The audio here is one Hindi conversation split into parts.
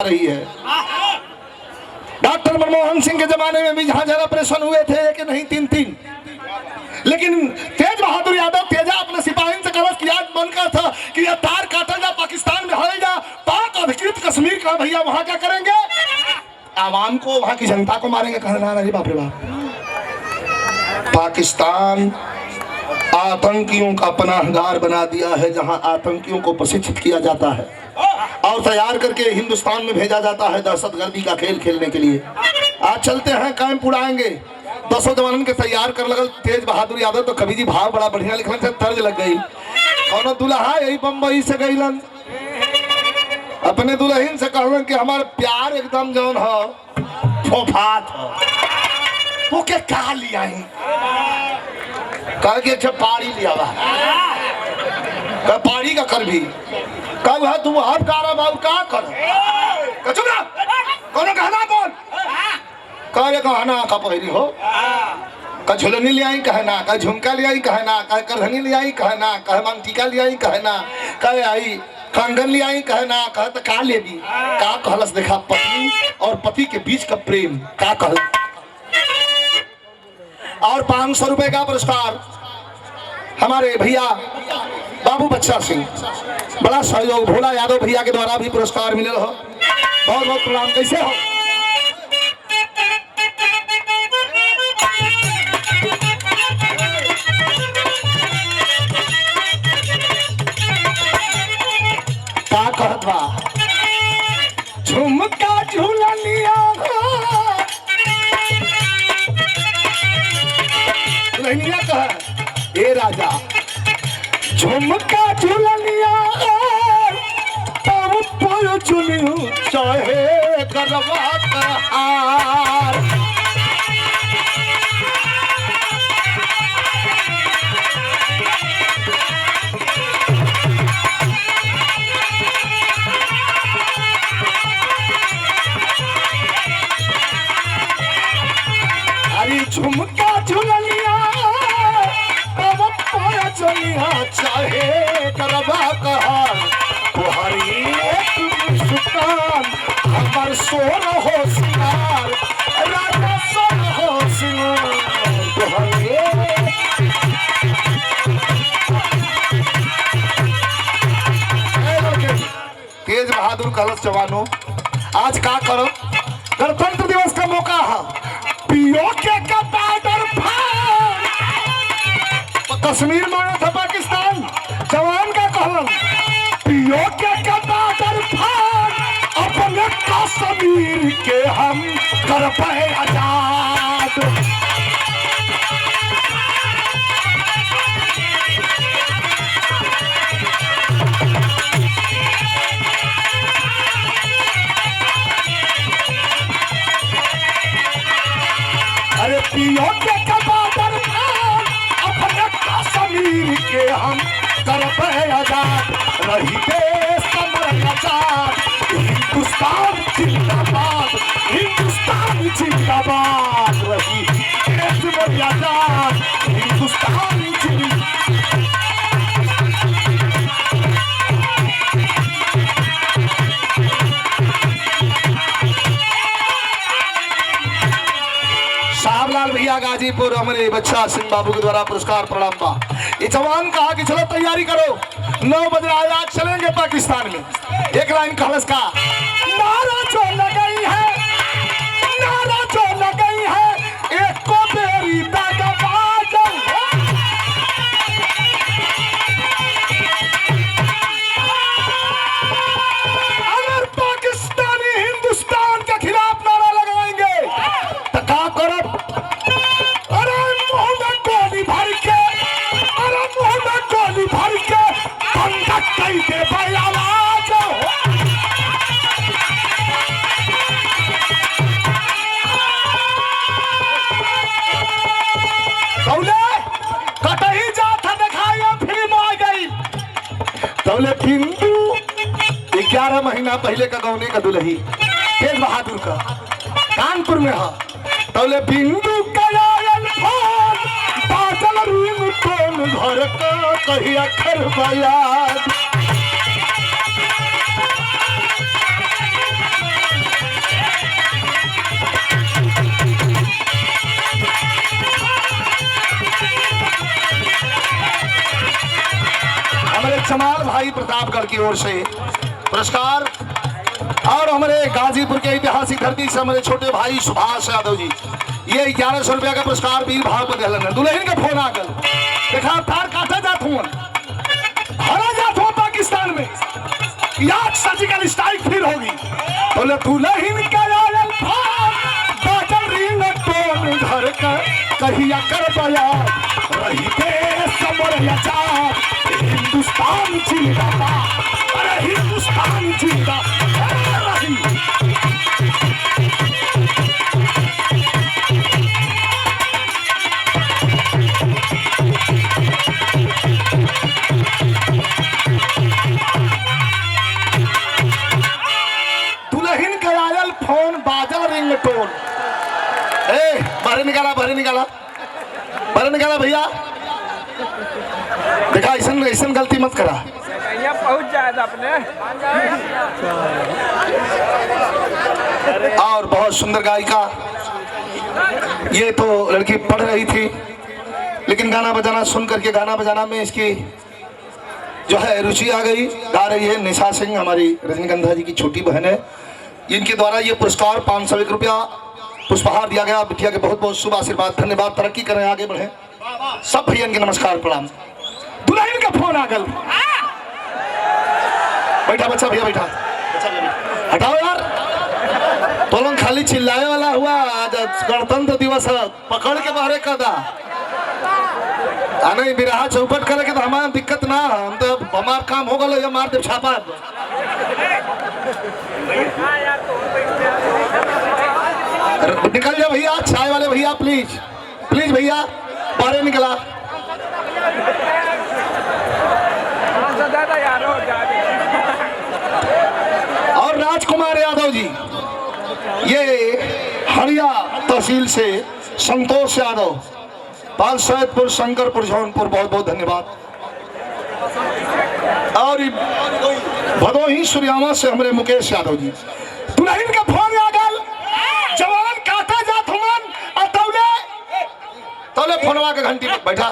रही है। डॉक्टर मनमोहन सिंह के जमाने में भी जहां जरा ऑपरेशन हुए थे कि नहीं तीन, लेकिन तेज बहादुर यादव तेजा अपने सिपाही से कहा कि आज मन का था कि यह तार काटा जा, पाकिस्तान में हड़े जा, पाक अधिकृत कश्मीर का भैया वहां क्या करेंगे, आवाम को, वहां की जनता को मारेंगे। कहना नहीं बाप रे बाप, पाकिस्तान आतंकियों का पनाहगार बना दिया है, जहां आतंकियों को प्रशिक्षित किया जाता है और तैयार करके हिंदुस्तान में भेजा जाता है दहशतगर्दी का खेल खेलने के लिए। आज चलते हैं, कैंप उड़ाएंगे, 10 जवानों के तैयार कर लगल तेज बहादुर यादव। तो कभी जी भाव बड़ा बढ़िया लिखने से तर्ज लग गई। कौनो दुल्हा यही बम्बई से गईलन, अपने दुल्हन से कहलन कि हमारे प्यार एकदम जौन हो फोफात हो, वो के कहा लिया है, कह के अच्छा पारी लिया पारी का कर भी कब है तुम हर कारा बाबू का कर कौन कहना बोल कहे कहना का पहरी हो, का झुलनी ले आई कहना, का झुमका ले आई कहना, का करधनी ले आई कहना, कह मांग टीका ले आई कहना, कहे आई कंगन ले आई कहना, कह तो का ले भी का कहलस। देखा पत्नी और पति के बीच का प्रेम का कहल। और 500 रुपए का पुरस्कार हमारे भैया बाबू बच्चा सिंह, बड़ा सहयोग भोला यादव भैया के द्वारा भी पुरस्कार मिले हो, बहुत बहुत प्रणाम। कैसे हो का कहत बा, झुमका झूलनिया दुल्हनिया कह ए राजा, झुमका झूलनिया तब पोयो चुनियो चाहे गरबा का हार। अरे झुमका झूलनिया तब पोयो चुनियो चाहे गरबा का हार। तुम्हारी एक सुल्तान हमार सोन हो सिंगार, राजा सोन हो सिंगार तुम्हारे। तेज बहादुर कलश जवानों, आज का करो, गणतंत्र दिवस का मौका है, पियो के का पाउडर फाड़, कश्मीर माना था पाकिस्तान, जवान का कहलन पियो के का पाउडर फाड़, अपने कश्मीर के हम कर पाए आजाद। अरे पियो के कबाटर अपने कश्मीर के हम कर पाए आजाद, रही देश समर आजाद, हिंदुस्तान जिंदाबाद, हिंदुस्तान जिंदाबाद, रही देश समर आजाद, हिंदुस्तान जिंदाबाद। शाहलाल भैया गाजीपुर हमारे बच्चा सिंह बाबू के द्वारा पुरस्कार प्रणाम बा। ये जवान कहा कि चलो तैयारी करो, 9 बजे आज चलेंगे पाकिस्तान में। एक लाइन कहलस का, नारा जो लगई है, नारा जो लगई है, एक को बेरी दागबाज, अगर पाकिस्तानी हिंदुस्तान के खिलाफ नारा लगाएंगे तो क्या करो, कैसे भाई आवाज कटही जाता दिखाया, फिल्म आ गई तौले बिंदु 11 महीना पहले का गौने का दुल्ही तेज बहादुर का कानपुर में है, तौले बिंदु बादल रिंग टोन घर का कही अखर बयाद। प्रतापगढ़ की ओर से पुरस्कार। और हमारे गाजीपुर के ऐतिहासिक धरती से हमारे छोटे भाई सुभाष यादव जी, ये 1100 रुपया का पुरस्कार वीर भाव पर दिलन। दुल्हन का फोन आ गल, देखा तार काटा जात हूँ, हरा जात हूँ पाकिस्तान में, याद सर्जिकल स्ट्राइक फिर होगी। बोले दुल्हन का घर का कहिया कर बया रही के समर आजाद, हिंदुस्तान जिंदाबाद, अरे हिंदुस्तान जिंदाबाद रही। दुल्हन का आयल फोन बाजल रिंगटोन। ए बाहर निकाला, बाहर निकाला, बाहर निकाला भैया। देखा ऐसन ऐसन गलती मत करा, पहुंच जाए अपने। और बहुत सुंदर गायिका, ये तो लड़की पढ़ रही थी लेकिन गाना बजाना सुन करके गाना बजाना में इसकी जो है रुचि आ गई, गा रही है। निशा सिंह हमारी रजनीगंधा जी की छोटी बहन है, इनके द्वारा ये पुरस्कार 501 रुपया पुष्पहार दिया गया। बिटिया के बहुत बहुत शुभ आशीर्वाद, धन्यवाद, तरक्की करें, आगे बढ़े। सब भैया के नमस्कार प्रणाम। दुल्हन का फोन आ गल, बैठा बच्चा भैया, बैठा हटाओ यार, तो लोग खाली चिल्लाए वाला हुआ। आज गणतंत्र दिवस पकड़ के बाहर कर दा, नहीं बिरहा चौपट करे के तो हमारा दिक्कत ना, हम तो हमार काम हो गल, या मार दे छापा। निकल जाओ भैया, चाय वाले भैया, प्लीज प्लीज भैया बाहर निकला। और राजकुमार यादव जी, ये हरिया तहसील से संतोष यादव, पालसैदपुर, शंकरपुर, जौनपुर, बहुत बहुत धन्यवाद। और भदोही सूर्यामा से हमारे मुकेश यादव जी। दुल्हन का फोन आ गल, जवान काटा जा थुमन अतौले तौले फोनवा के घंटी बैठा,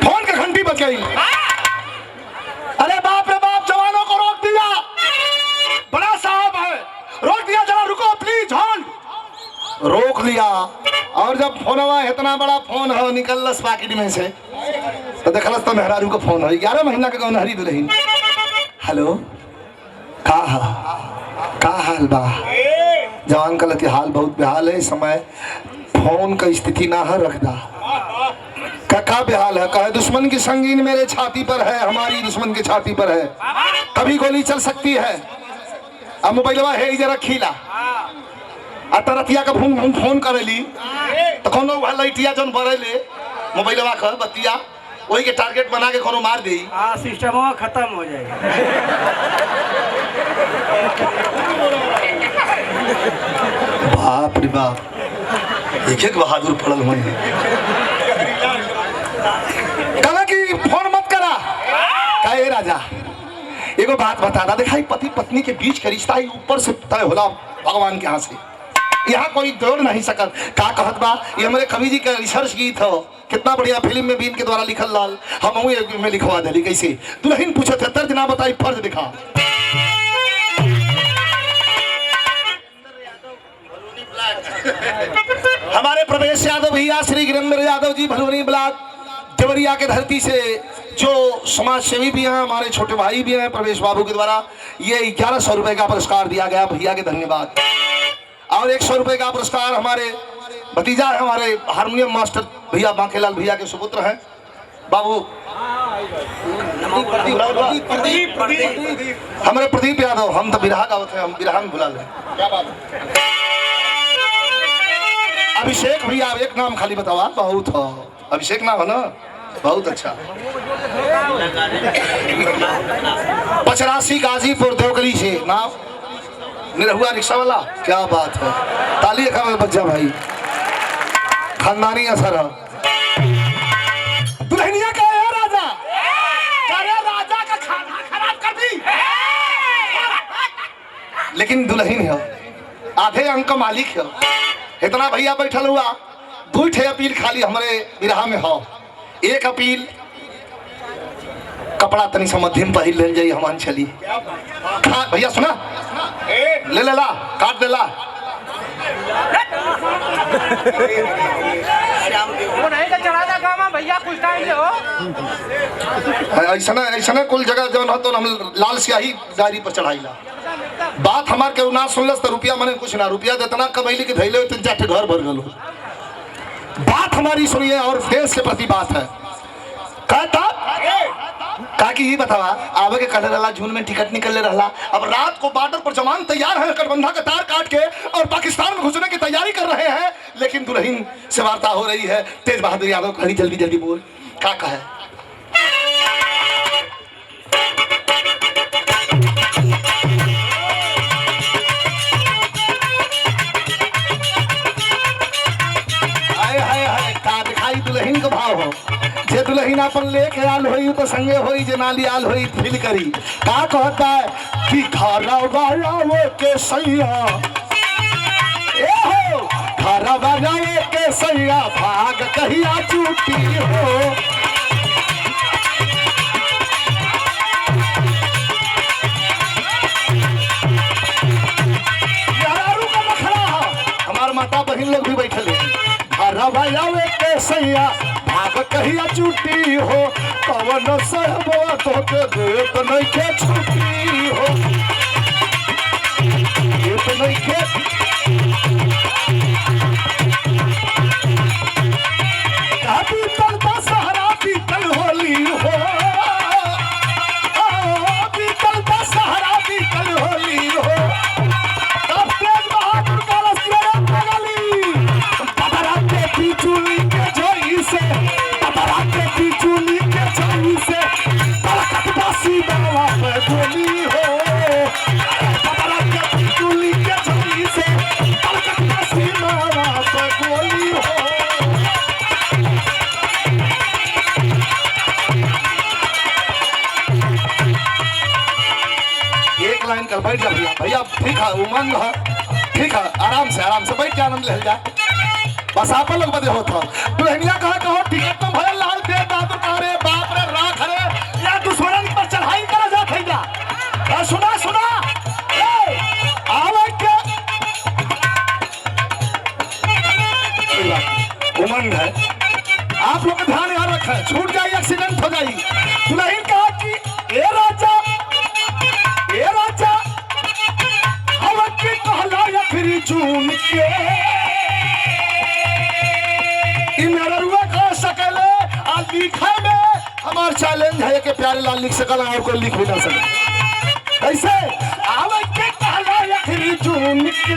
फोन के घंटी बज गई। अरे बाप रे बाप, जवानों को रोक दिया, बड़ा साहब है, रोक दिया, जरा रुको प्लीज, होल्ड। रोक लिया, और जब फोनवा इतना बड़ा फोन है निकलस पाकिट में से, तो देखलस तो मेहरारू का फोन है, 11 महीना के गौनहरी दुल्हन। हेलो, का हाल बा? जवान का लती हाल बहुत बेहाल है, इस समय फोन का स्थिति ना है रखदा। का बेहाल है? कहे दुश्मन की संगीन मेरे छाती पर है, हमारी दुश्मन की छाती पर है, कभी गोली चल सकती है। अब मोबाइलवा है जरा खीला, तरतिया का फोन करे ली तो कोनो लइटिया जन बरे ले मोबाइलवा का बतिया, वही के टारगेट बना के कोनो मार दी, सिस्टम खत्म हो जाएगा। बाप रे बाप, एक एक बहादुर पड़ल हुए कहा कि फोन मत करा। कहे राजा एगो बात बता दा, देखा पति पत्नी के बीच का रिश्ता ही ऊपर से तय होला भगवान के यहाँ से, यहाँ कोई तोड़ नहीं सकत। का कहत बा, ये हमारे कवि जी का रिसर्च गीत हो, कितना बढ़िया फिल्म में भी इनके द्वारा लिखल लाल, हम में लिखवा दिली। कैसे? दुल्हन पूछे थे, तर्ज ना बताई फर्ज दिखा। हमारे प्रवेश यादव भैया, श्री गिरिंद्र यादव जी, भलूनी ब्लॉक देवरिया के धरती से, जो समाज सेवी भी हैं, हमारे छोटे भाई भी हैं, प्रवेश बाबू के द्वारा ये 1100 रुपए का पुरस्कार दिया गया। भैया के धन्यवाद। और 100 रुपए का पुरस्कार हमारे भतीजा है, हमारे हारमोनियम मास्टर भैया बांकेलाल भैया के सुपुत्र हैं बाबू, हमारे प्रदीप यादव। हम तो बिरहा गावत हैं, हम बिरहा में भुला लें। क्या बात है? अभिषेक भैया, एक नाम खाली बतावा, बहुत हो अभिषेक नाम है ना, बहुत अच्छा। 85 गाजीपुर देवगली से नाम, निरहुआ रिक्शा वाला। क्या बात है, ताली खा बच्चा भाई, खानदानी असर है। दुल्हनिया का है राजा, राजा का खाना खराब कर दी, लेकिन दुल्हन है, आधे अंक का मालिक है। इतना भैया बैठल हुआ, 2 ठे अपील खाली हमारे बिरहा में हो। एक अपील कपड़ा तनी समधिम पहिर ले जाई हमान चली। हाँ भैया सुना, ले ले ला, काट दे ला। वो नहीं का चढ़ा दा गामा भैया कुछ टाइम ले हो। ऐसा कुल जगह जवन हो तो हम लाल स्याही गाड़ी पर चढ़ाईला। बात हमार के ना सुनलस तो रुपया मने कुछ ना, रुपया देतना कमैली के धैले तीन चार घर भर गलो। बात हमारी सुनिए और देश के प्रति बात है। कहता का कि ये बतावा आवे के कलर वाला जून में टिकट निकल रहा। अब रात को बॉर्डर पर जवान तैयार है, कटबंधा का तार काट के और पाकिस्तान में घुसने की तैयारी कर रहे हैं। लेकिन दुल्हन से वार्ता हो रही है। तेज बहादुर यादव खड़ी जल्दी जल्दी बोल का कहे। दिखाई दुल्हन का भाव हो, जे दुल्हन अपन लेके आल होई तो संगे होई, जे नाली आल होई फील करी। का कहता है कि खारा वाला वो के सैया, ए हो खारा वाला वो के सैया भाग कहिया चूटी हो। यारू का नखरा हमार माता बहन लोग भी बैठे हैं। रवायावे के सैया भाग कहिया चूटी हो, कवन सहबवा तो के देत नहीं के छुट्टी हो, देत नहीं के। का बीतल दशहरा बीतल होली हो, बीतल दशहरा बीतल होली हो। तब तेज बहादुर का रसिया पगली चूली के जोई से, पतरा के चूली के जोई से तलकत बासी बाबा पे गोली हो। पतरा के चूली के जोई से तलकत बासी बाबा पे गोली हो। एक लाइन कर बैठ जा भैया, भैया ठीक है उमंग है, ठीक है आराम से बैठ के आनंद ले जा। बस आप लोग बदे होता दुल्हनिया कहो टिकट तो भरल लाल दे दादू करे बाप रे राख रे या दुश्मन पर चढ़ाई करा जात है जा। सुना आवे के उमंग है, आप लोग ध्यान याद रखें, छूट जाए एक्सीडेंट हो जाए। दुल्हन कहा कि ए राजा हवा के कहला आखिरी जून के लिखा में हमार चैलेंज है कि प्यारे लाल लिख सकल और कोई लिख भी ना सके। ऐसे आवे के कहला आखिरी जून के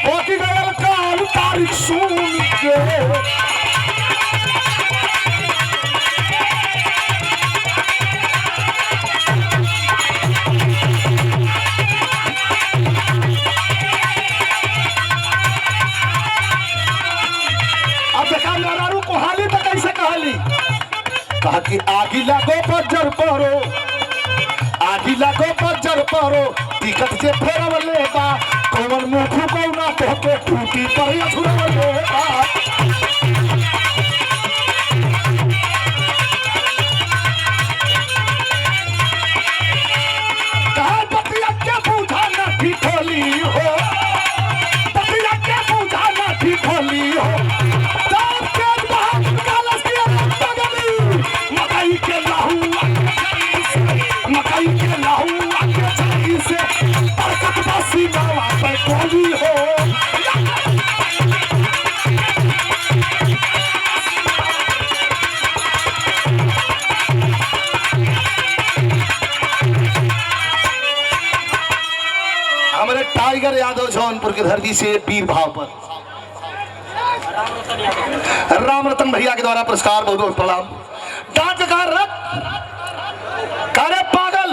होती गयल काल तारीख सुन के। अब देखा नारू कोहाली तो कैसे कहली, कहा कि आगी लागो बजर परो, आगी लागो बजर परो टिकट जे फेरवले बा कौन मुंह फुको ना तो के टूटी पर छुरवले बा। कहा बतिया के बूझा ना ठिठोली हो, बतिया के बूझा ना ठिठोली हो। मकई के लहू के चाही से बरकत बासी बाबा पे गोली हो। हमारे टाइगर यादव जौनपुर के धरती से वीर भाव पर राम रतन भैया के द्वारा पुरस्कार बहुत बहुत प्रणाम। डांट करे पागल,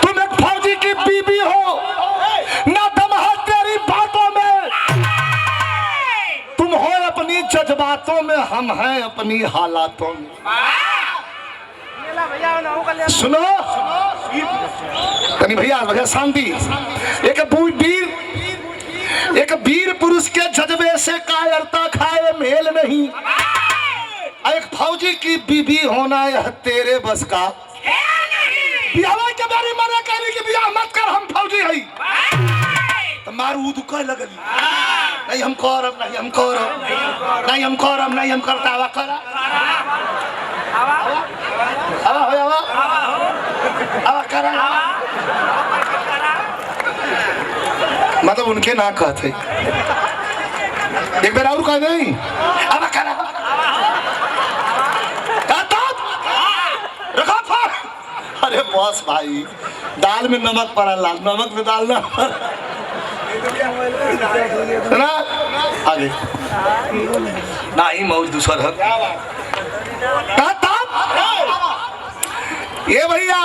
तुम एक फौजी की बीबी हो, ना दम है तेरी बातों में, तुम हो अपनी जज्बातों में, हम हैं अपनी हालातों में। सुनो तनी भैया शांति। एक वीर पुरुष के जज्बे से कायरता खाए मेल नहीं। एक फौजी की बीबी होना यह तेरे बस का बियाह के बारे मना करी कि बियाह मत कर, हम फौजी हई तो मारू दुख लगली नहीं हम करब, नहीं हम करब, नहीं हम करब, नहीं हम करता आवा करा आवा हो आवा आवा करा मतलब उनके ना कहते एक बार और कह नहीं आवा करा रखा था। अरे बॉस भाई दाल में नमक पड़ा लाल नमक में डालना ना आगे ना ही मौज दूसर है ये भैया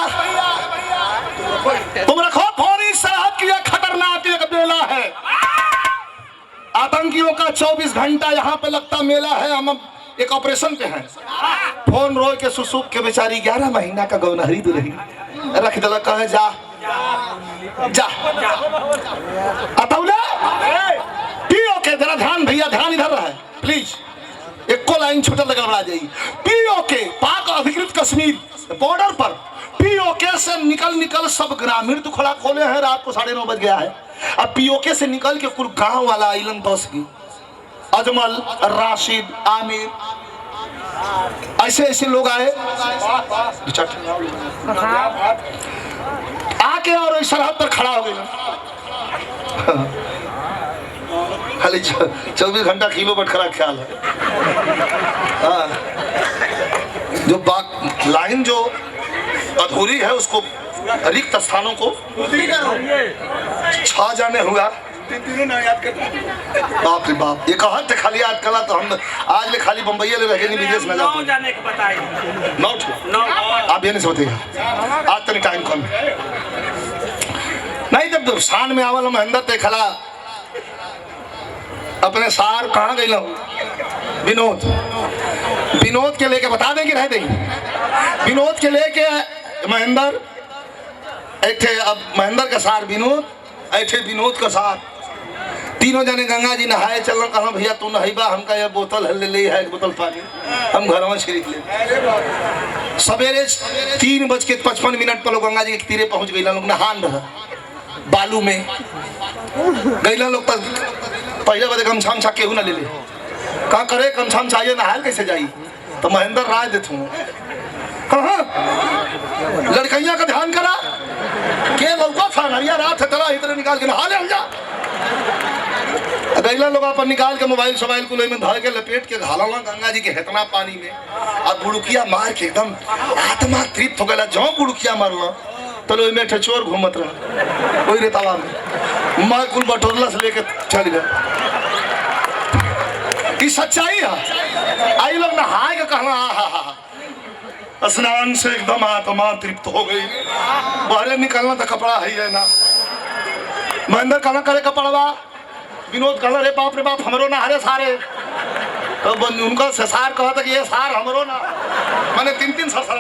तुम रखो फोन इस सरहद की यह खतरनाक एक बेला है। आतंकियों का 24 घंटा यहाँ पे लगता मेला है। हम एक ऑपरेशन पे हैं। फोन रोए के सुसुक के बेचारी 11 महीना का गौनहरी तो रही रख दिला कहे जा जा अतौले पीओ के जरा ध्यान भैया ध्यान इधर रहा है प्लीज एक को लाइन छूटल लगा बढ़ा जाइए। पीओ के पाक अधिकृत कश्मीर बॉर्डर पर पीओके से निकल सब ग्रामीण दुखड़ा खोले हैं। रात को 9:30 बज गया है। अब पीओके से निकल के कुल गांव वाला आइलन 10 की अजमल राशिद आमिर ऐसे ऐसे लोग आए आके और सरहद पर खड़ा हो गए। खाली 24 घंटा किलो बटखरा ख्याल है। जो लाइन जो अधूरी है उसको रिक्त स्थानों को 6 जाने हुआ। बाप रे बाप ये कहा थे खाली याद कला तो हम आज ले खाली बम्बई ले रह नहीं विदेश में जाते आप ये नहीं सोते आज तक टाइम कम नहीं। जब शान में आवल महेंद्र ते खला अपने सार कहाँ गई लो विनोद के लेके बता देंगे रह देंगे विनोद के लेके महेंद्र ऐठे अब महेंद्र का सार विनोद ऐठे विनोद का सार तीनों जने गंगा जी नहाए चल कहा भैया तू नहाइबा हमका यह बोतल ले ली है एक बोतल पानी हम घर में छिड़क ले। सवेरे 3:55 पर लोग गंगा जी के तीरे पहुंच गए। लोग नहान रहा बालू में गैला लोग पहले बदे गमछा केहू ना ले ले कहा करे गमछा चाहिए नहाल कैसे जाई तो महेंद्र राय देते कहाँ लड़कैया का ध्यान करा के लौका था नरिया रात है तला इतने निकाल के नहा ले जा गैला लोग अपन निकाल के मोबाइल कुल में धर के लपेट के घाला गंगा जी के हेतना पानी में और बुड़ुकिया मार के एकदम आत्मा तृप्त हो गया। जो बुड़ुकिया मारला तो लो में चोर घूमत रहा वही रेतावा में मार कुल बटोरला से लेके चल गया। ये सच्चाई है। आई लोग नहाए के कहना स्नान से एकदम आत्मा तृप्त हो गई। बाहर निकलना तो कपड़ा है ना। महेंद्र कहना करे कपड़वा विनोद कहना रे बाप हमरो ना हरे सारे तो उनका सार कहा था कि ये सार हमरो ना मैंने 3 साल